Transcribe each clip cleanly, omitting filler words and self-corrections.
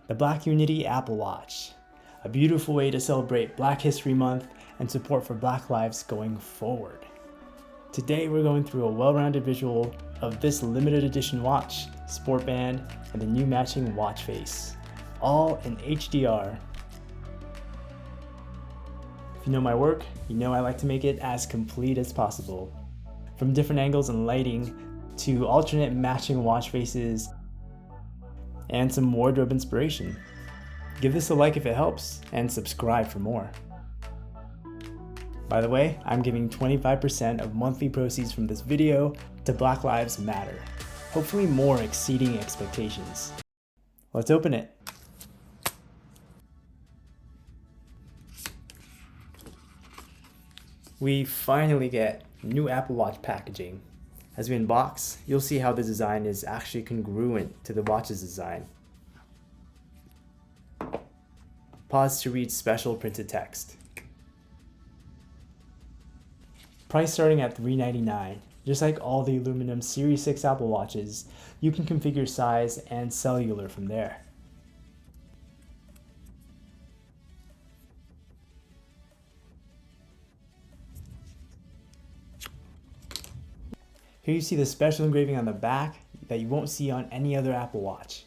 The Black Unity Apple Watch, a beautiful way to celebrate Black History Month and support for Black lives going forward. Today we're going through a well-rounded visual of this limited edition watch, sport band, and the new matching watch face, all in HDR. If you know my work, you know I like to make it as complete as possible. From different angles and lighting, to alternate matching watch faces, and some wardrobe inspiration. Give this a like if it helps, and subscribe for more. By the way, I'm giving 25% of monthly proceeds from this video to Black Lives Matter, hopefully more exceeding expectations. Let's open it. We finally get new Apple Watch packaging. As we unbox, you'll see how the design is actually congruent to the watch's design. Pause to read special printed text. Price starting at $399. Just like all the aluminum Series 6 Apple Watches, you can configure size and cellular from there. Here you see the special engraving on the back that you won't see on any other Apple Watch.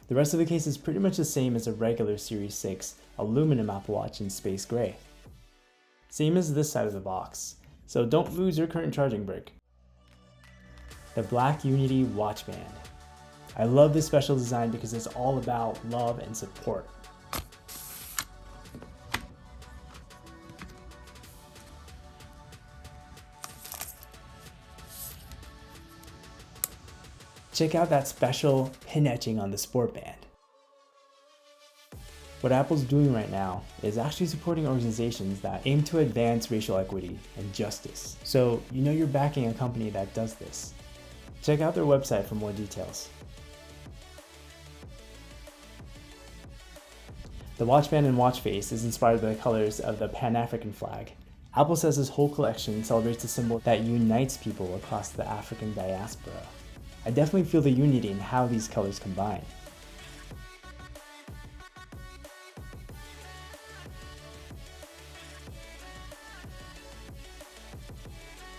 The rest of the case is pretty much the same as a regular Series 6 aluminum Apple Watch in space gray. Same as this side of the box, so don't lose your current charging brick. The Black Unity watch band. I love this special design because it's all about love and support. Check out that special pin etching on the sport band. What Apple's doing right now is actually supporting organizations that aim to advance racial equity and justice. So you know you're backing a company that does this. Check out their website for more details. The watch band and watch face is inspired by the colors of the Pan-African flag. Apple says this whole collection celebrates a symbol that unites people across the African diaspora. I definitely feel the unity in how these colors combine.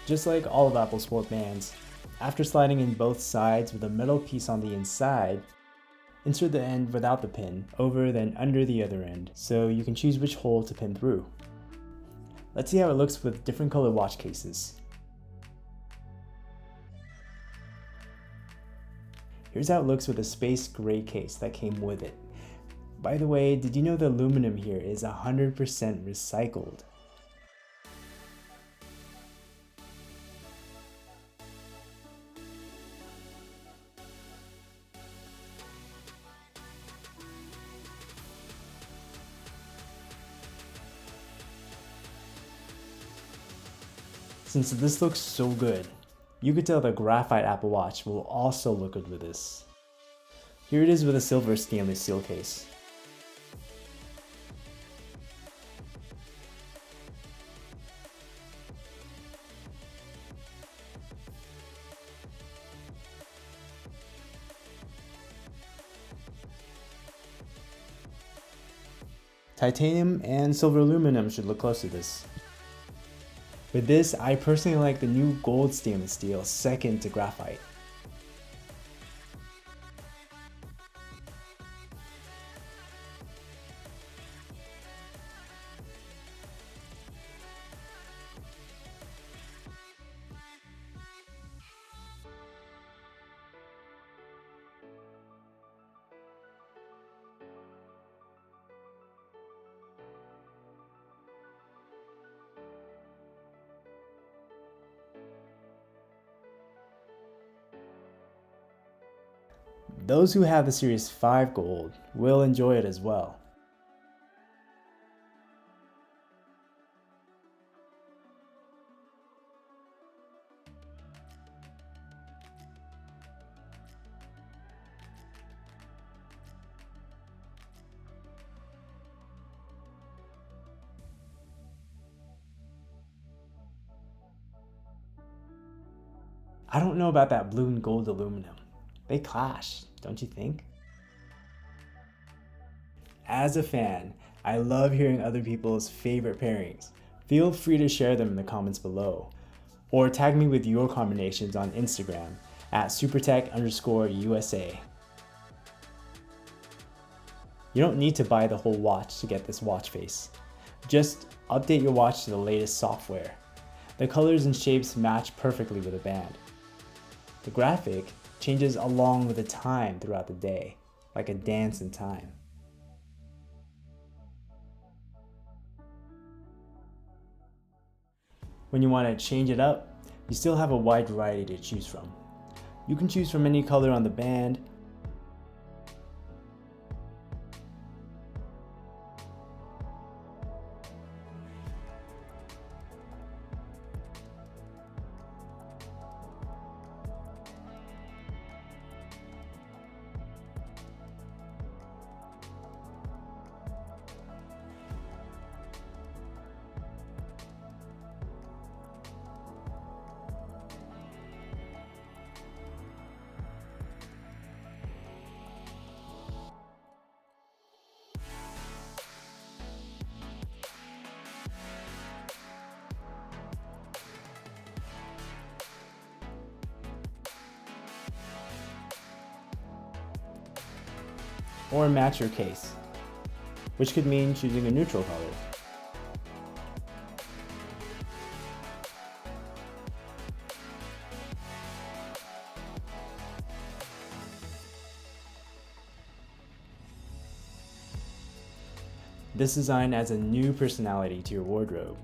Just like all of Apple's sport bands, after sliding in both sides with a metal piece on the inside, insert the end without the pin over then under the other end, so you can choose which hole to pin through. Let's see how it looks with different colored watch cases. Here's how it looks with a space gray case that came with it. By the way, did you know the aluminum here is 100% recycled? Since this looks so good, you could tell the Graphite Apple Watch will also look good with this. Here it is with a silver stainless steel case. Titanium and silver aluminum should look close to this. With this, I personally like the new gold stainless steel, second to graphite. Those who have the Series 5 Gold will enjoy it as well. I don't know about that blue and gold aluminum. They clash, don't you think? as a fan, I love hearing other people's favorite pairings. Feel free to share them in the comments below, or tag me with your combinations on Instagram at Supertech_USA. You don't need to buy the whole watch to get this watch face. Just update your watch to the latest software. The colors and shapes match perfectly with a band. The graphic changes along with the time throughout the day, like a dance in time. When you want to change it up, you still have a wide variety to choose from. You can choose from any color on the band, or match your case, which could mean choosing a neutral color. This design adds a new personality to your wardrobe.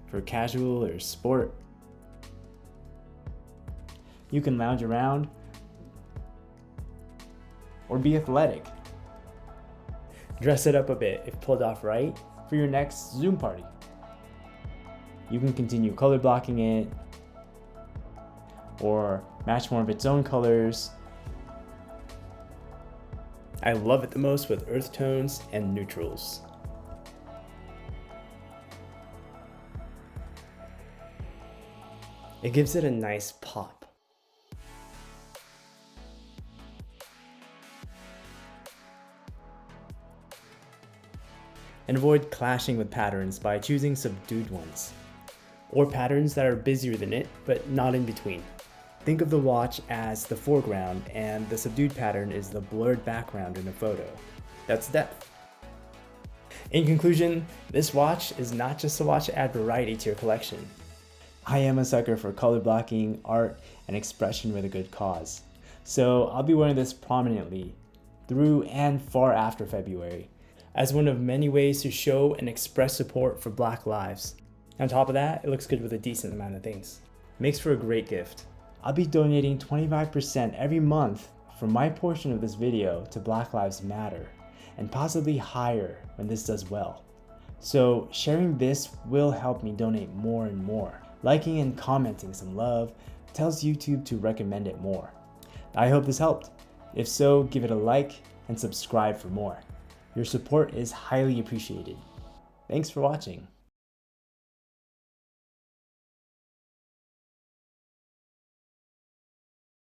For casual or sport, you can lounge around or be athletic. Dress it up a bit if pulled off right for your next Zoom party. You can continue color blocking it or match more of its own colors. I love it the most with earth tones and neutrals. It gives it a nice pop. And avoid clashing with patterns by choosing subdued ones, or patterns that are busier than it, but not in between. Think of the watch as the foreground and the subdued pattern is the blurred background in a photo. That's depth. In conclusion, this watch is not just a watch to add variety to your collection. I am a sucker for color blocking, art, and expression with a good cause. So I'll be wearing this prominently through and far after February, as one of many ways to show and express support for Black lives. On top of that, it looks good with a decent amount of things. Makes for a great gift. I'll be donating 25% every month from my portion of this video to Black Lives Matter, and possibly higher when this does well. So sharing this will help me donate more and more. Liking and commenting some love tells YouTube to recommend it more. I hope this helped. If so, give it a like and subscribe for more. Your support is highly appreciated. Thanks for watching.